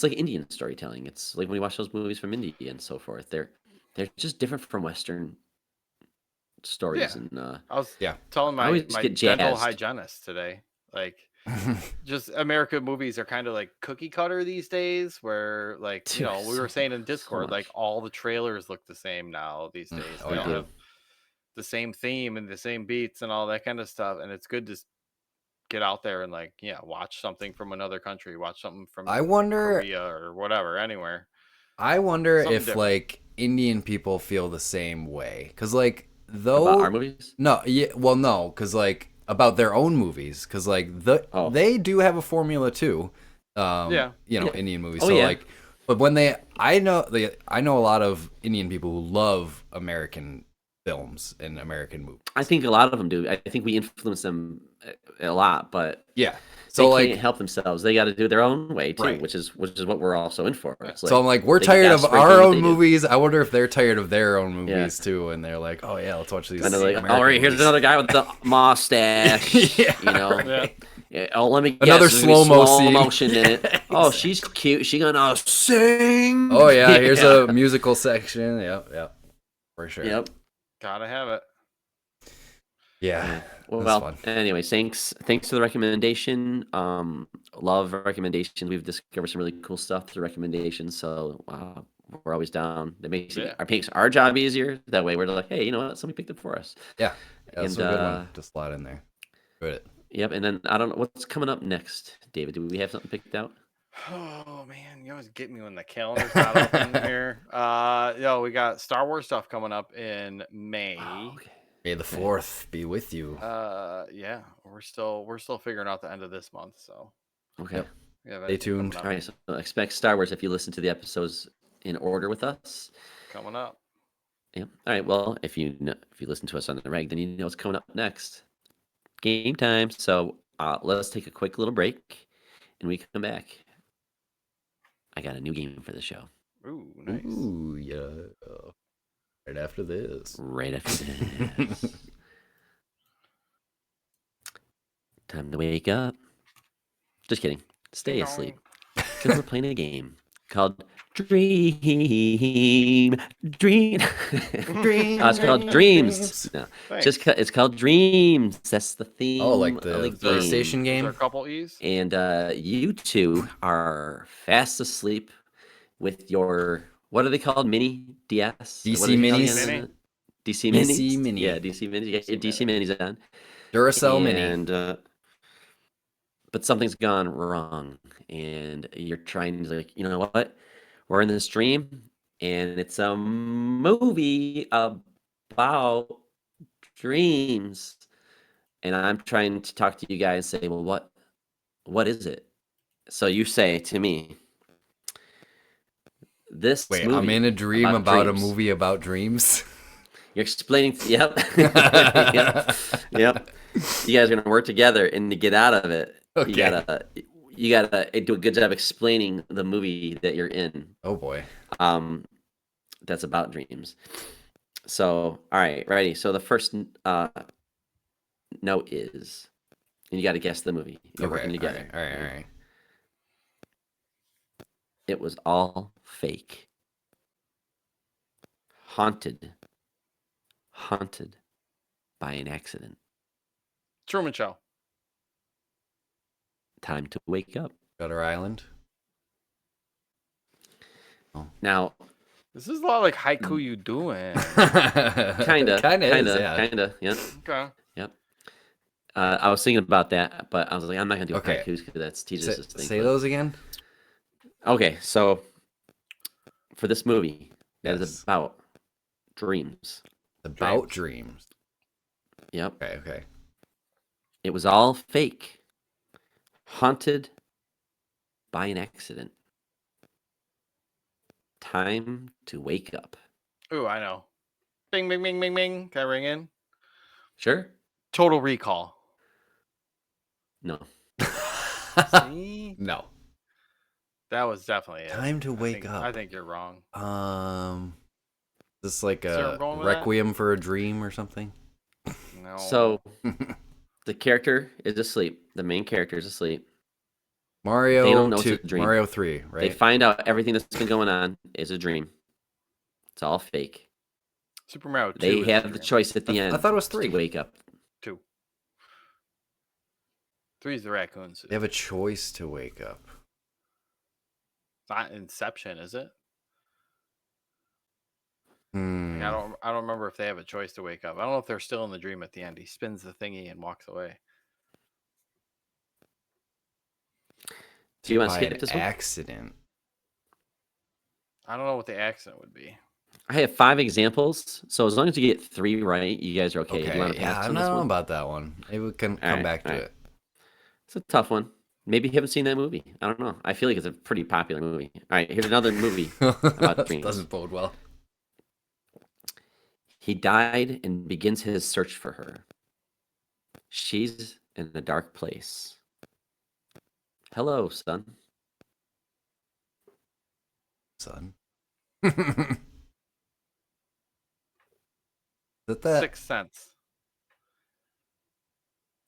like Indian storytelling. It's like when you watch those movies from India and so forth. They're just different from Western stories, Yeah. and I was Yeah. telling I always my get dental jazzed. hygienist today, like, just American movies are kind of like cookie cutter these days, where like Dude, we were saying in so Discord, like much. all the trailers look the same now these days. Oh They They all yeah. do. have the same theme and the same beats and all that kind of stuff, and it's good to get out there and like watch something from another country, watch something from I wonder. Korea or whatever, anywhere, I wonder something if different. like Indian people feel the same way, because like About our though movies? no, yeah, well no, because like about their own movies, because like Oh, they do have a formula too, Yeah, yeah. Indian movies. Oh So yeah. like, but when I know a lot of Indian people who love American films and American movies. I think a lot of them do. I think we influence them a lot, but Yeah. they So can't like, help themselves. They got to do their own way too, right. which is what we're also in for. yeah. It's So I'm like, we're they tired gotta of sprinkle our what own they do. movies. I wonder if they're tired of their own Yeah. movies too, and they're like, oh yeah, let's watch these. And they're like, American all right, here's movies. another guy with the mustache. Yeah, Yeah. Yeah, oh, let me guess. Another There's gonna be slow-mo slow scene. motion in it. Oh, Exactly. she's cute. She gonna sing. Oh yeah, here's a musical section. Yep, for sure. Yep. Gotta have it. Yeah. Well, That's fun. anyway, thanks for the recommendation. Love recommendations. We've discovered some really cool stuff through recommendations. So we're always down. That makes makes our job easier. That way, we're like, hey, you know what? Somebody picked it for us. Yeah, that's And a good one to slot in there. Good. yep. And then I don't know what's coming up next, David. Do we have something picked out? Oh man, you always get me when the calendar's not open here. We got Star Wars stuff coming up in May. Oh, okay. May the 4th be with you. Yeah, we're still figuring out the end of this month, so Okay. Yep. we have Stay anything coming tuned. up. All right. So expect Star Wars if you listen to the episodes in order with us. Coming up. Yeah. All right. Well, if you listen to us on the reg, then you know what's coming up next. Game time. So let's take a quick little break, and we come back. I got a new game for the show. Ooh, nice. Ooh, yeah. Right after this. Right after this. Time to wake up. Just kidding. Stay Ding asleep. dong. Because we're playing a game called Dream. It's called Dreams. No, Thanks. it's called Dreams. That's the theme. Oh, like of the game. PlayStation Is game? there a couple E's? And you two are fast asleep with your, what are they called? Mini DS? DC What are they called Minis? again? Mini? DC DC Minis? Mini. Yeah, DC Minis. You got your DC Minis on. Duracell Mini. And but something's gone wrong, and you're trying to, like, you know what? We're in this dream, and it's a movie about dreams, and I'm trying to talk to you guys and say, well, what is it? So you say to me, this Wait, movie I'm in a dream about a dreams. movie about dreams. You're explaining. Yep. Yep. You guys are gonna work together, and to get out of it, Okay. you gotta do a good job explaining the movie that you're in. Oh boy. That's about dreams. So, all right, ready. So the first note is, and you got to guess the movie. You're working together. All right. It was all fake. Haunted by an accident. Truman Show. Time to wake up. Shutter Island. Now, This is a lot like haiku you doing. kinda, yeah. Okay. Yep. I was thinking about that, but I was like, I'm not gonna do Okay. haikus because that's Jesus' thing. Say but- those again. Okay, so for this movie that is Yes. about dreams, About dreams. Yep. Okay. It was all fake. Haunted by an accident. Time to wake up. Ooh, I know. Bing, bing, bing, bing, bing. Can I ring in? Sure? Total Recall. No. See? No. That was definitely it. Time to wake up. I think you're wrong. This like See where I'm a going with that? requiem for a dream or something? No. So the character is asleep. The main character is asleep. Mario They don't know 2, it's a dream. Mario 3, right? They find out everything that's been going on is a dream. It's all fake. Super Mario 2. They is a have the dream. choice at the end. I thought it was to 3. wake up. 2. 3 is the raccoons. They have a choice to wake up. It's not Inception, is it? Hmm. I don't remember if they have a choice to wake up. I don't know if they're still in the dream at the end. He spins the thingy and walks away. Do you want to By skip an this one? accident. I don't know what the accident would be. I have 5 examples, so as long as you get 3 right, you guys are okay. Do you want to Yeah, pass I on don't this know one? about that one. Maybe we can come Alright, back to alright. it. It's a tough one. Maybe you haven't seen that movie. I don't know. I feel like it's a pretty popular movie. All right, here's another movie about dreams. Doesn't bode well. He died and begins his search for her. She's in a dark place. Hello, son. Son. Is that Sixth Sense.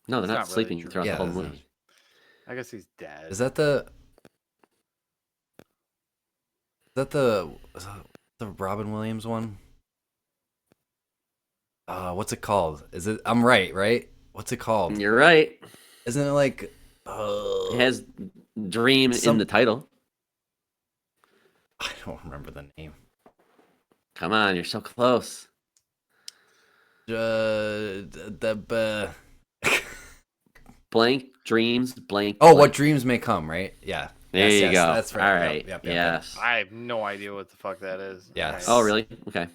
No, they're It's not not really sleeping true. throughout Yeah, the whole that's movie. I guess he's dead. Is that the the Robin Williams one? What's it called? Is it? I'm right? What's it called? You're right. Isn't it like? It has dream in the title. I don't remember the name. Come on, you're so close. Blank dreams, blank. Oh, blank. what dreams may come, right? Yeah. There you go. That's right. All right. Yep. Yes. I have no idea what the fuck that is. Yes. Oh, really? Okay.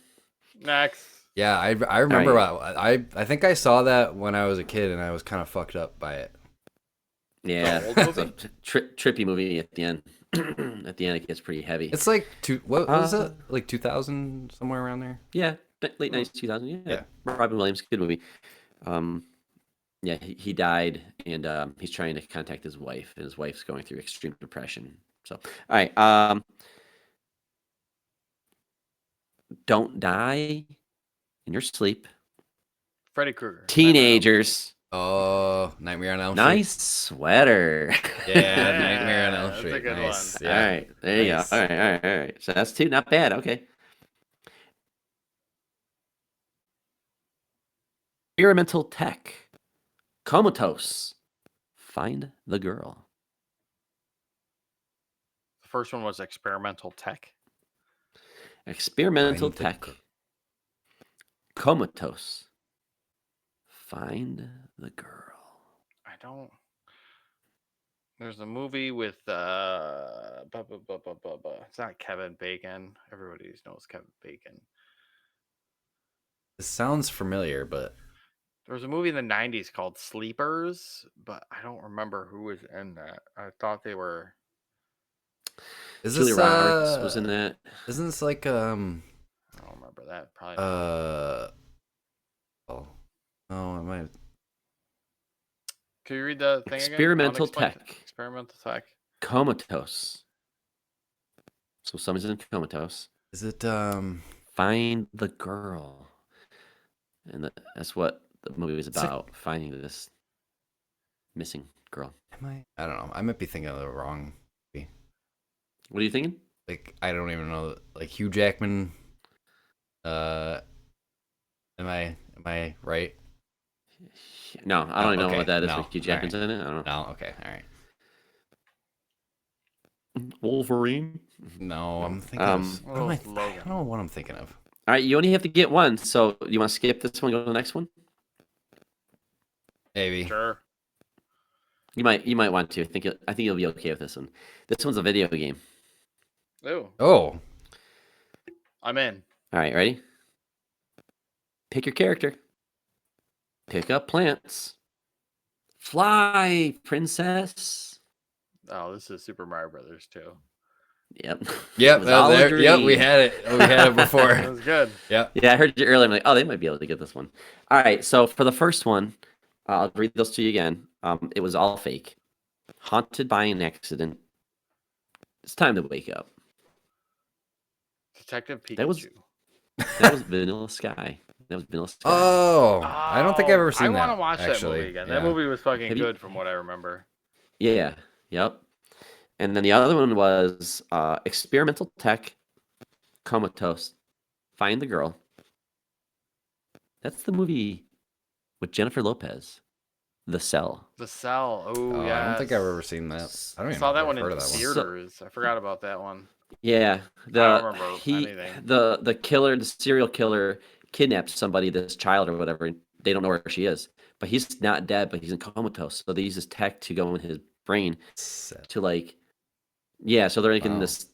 Next. Yeah, I remember. I think I saw that when I was a kid, and I was kind of fucked up by it. Yeah. The old It's a movie? trippy movie at the end. At the end, it gets pretty heavy. It's like what was it? Like 2000, somewhere around there. Yeah, late 90s, 2000. Yeah. Robin Williams, good movie. Yeah, he died, and he's trying to contact his wife, and his wife's going through extreme depression. So, all right. Don't die in your sleep. Freddy Krueger. Teenagers. Oh, Nightmare on Elm Street. Nice sweater. Yeah, Nightmare on Elm that's a Street. good Nice. one. Yeah. All right, there you Nice. go. All right. So that's 2, not bad. Okay. Experimental tech. Comatose. Find the girl. The first one was experimental tech. Experimental Find the tech. girl. Comatose. Find the girl. I don't. There's a movie with it's not Kevin Bacon. Everybody knows Kevin Bacon. This sounds familiar, but There was a movie in the 90s called Sleepers, but I don't remember who was in that. I thought they were. is Julia this Roberts was in that. Isn't this like I don't remember that. Probably. oh no, it might. Can you read the thing Experimental again? Unexplained- tech. Experimental tech. Comatose. So someone's in comatose. Is it Find the girl. And that's what the movie was about. Finding this missing girl. I don't know. I might be thinking of the wrong movie. What are you thinking? Like I don't even know. Like Hugh Jackman. Am I right? No, I don't even know okay. what that is. No. With Hugh Jackman's Alright. in it. I don't know. No. Okay. All right. Wolverine. No, I'm thinking. What am I don't know what I'm thinking of. All right, you only have to get one. So you want to skip this one? Go to the next one. Maybe. Sure. You might want to. I think you'll be okay with this one. This one's a video game. Ooh, Oh. I'm in. All right, ready? pick your character. Pick up plants. Fly, princess. Oh, this is Super Mario Brothers too. Yep. Yep, It was all a yep, we dream. had it. We had it That before. was good. Yep. Yeah, I heard you earlier. I'm like, oh, they might be able to get this one. All right, so for the first one, I'll read those to you again. It was all fake. Haunted by an accident. It's time to wake up. Detective Pikachu. That was Vanilla Sky. That was Vanilla Sky. Oh, I don't think I've ever seen that. I want to watch actually. that movie again. Yeah. That movie was fucking Have you- good from what I remember. Yeah. Yep. And then the other one was experimental tech, comatose, find the girl. That's the movie with Jennifer Lopez, The Cell. The Cell. Oh, Oh, yeah. I don't think I've ever seen that. I don't I even saw know that if one I've in heard of that one. theaters. I forgot about that one. Yeah, I don't remember anything. the killer, the serial killer, kidnapped somebody, this child or whatever. And they don't know where she is, but he's not dead, but he's in comatose. So they use this tech to go in his brain to like, yeah. So they're like in Wow. this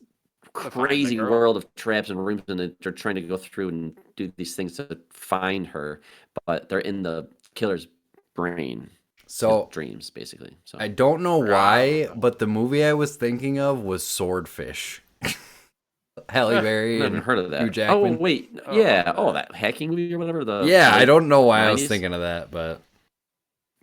find the crazy girl. world of traps and rooms, and they're trying to go through and do these things to find her, but they're in the killer's brain, his So dreams, basically. So I don't know why, but the movie I was thinking of was Swordfish. Halle Berry I've never and heard of that. Hugh Jackman. Oh wait, Oh, yeah. that. Oh, that hacking movie or whatever. Yeah, I late don't know why I was 90s? thinking of that, but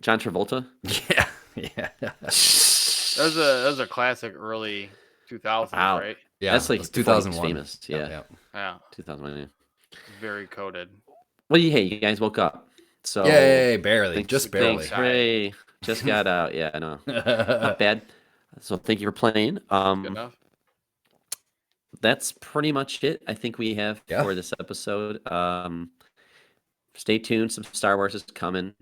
John Travolta. yeah, yeah, That was a classic early 2000s, Wow. right? yeah. That's like it was before he was 2001. famous. Yeah, Yep. Yeah. 2001. Yeah. Very coded. Well, hey, you guys woke up. So Yay, barely, thanks- just barely. Thanks, hooray! Just got out. Yeah, I know. Not bad. So thank you for playing. Good enough. That's pretty much it. I think we have Yeah. for this episode. Stay tuned. Some Star Wars is coming.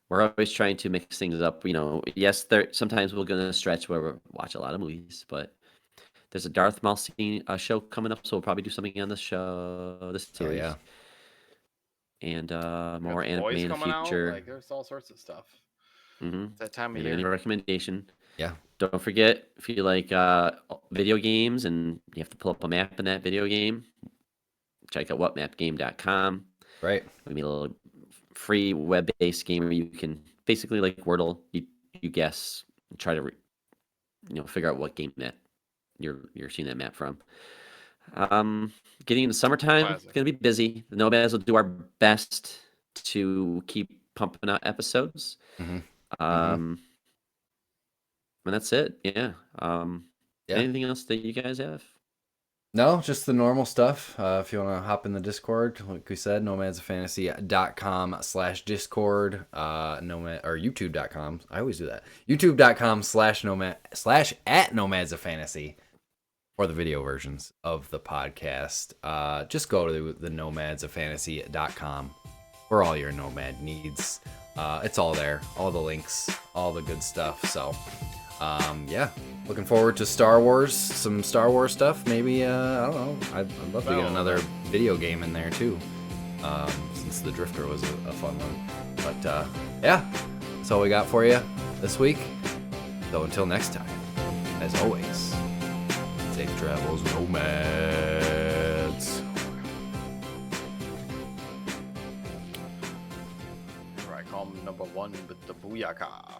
We're always trying to mix things up. You know, yes, there sometimes we're gonna stretch where we watch a lot of movies, but there's a Darth Maul show coming up, so we'll probably do something on this show, this Oh, series, yeah. and We got more The anime Boys in the coming out. future. Like, there's all sorts of stuff. Mm-hmm. It's that time of Maybe any year. recommendation. Yeah. Don't forget, if you like video games and you have to pull up a map in that video game, check out whatmapgame.com. Right. We made a little free web-based game where you can basically like Wordle, you guess, and try to figure out what game that you're seeing that map from. Getting into summertime, it's Classic. gonna be busy. The Nomads will do our best to keep pumping out episodes. Mhm. And that's it. Yeah. Yeah. Anything else that you guys have? No, just the normal stuff. If you want to hop in the Discord, like we said, nomadsoffantasy.com/Discord, nomad or YouTube.com. I always do that. YouTube.com/@nomads of fantasy for the video versions of the podcast. Just go to the nomadsoffantasy.com for all your nomad needs. It's all there, all the links, all the good stuff. So, yeah, looking forward to Star Wars, some Star Wars stuff. Maybe, I don't know. I'd love to get another video game in there too, since the Drifter was a fun one. But, yeah, that's all we got for you this week. So until next time, as always, safe travels, nomads. I call him number one with the booyaka.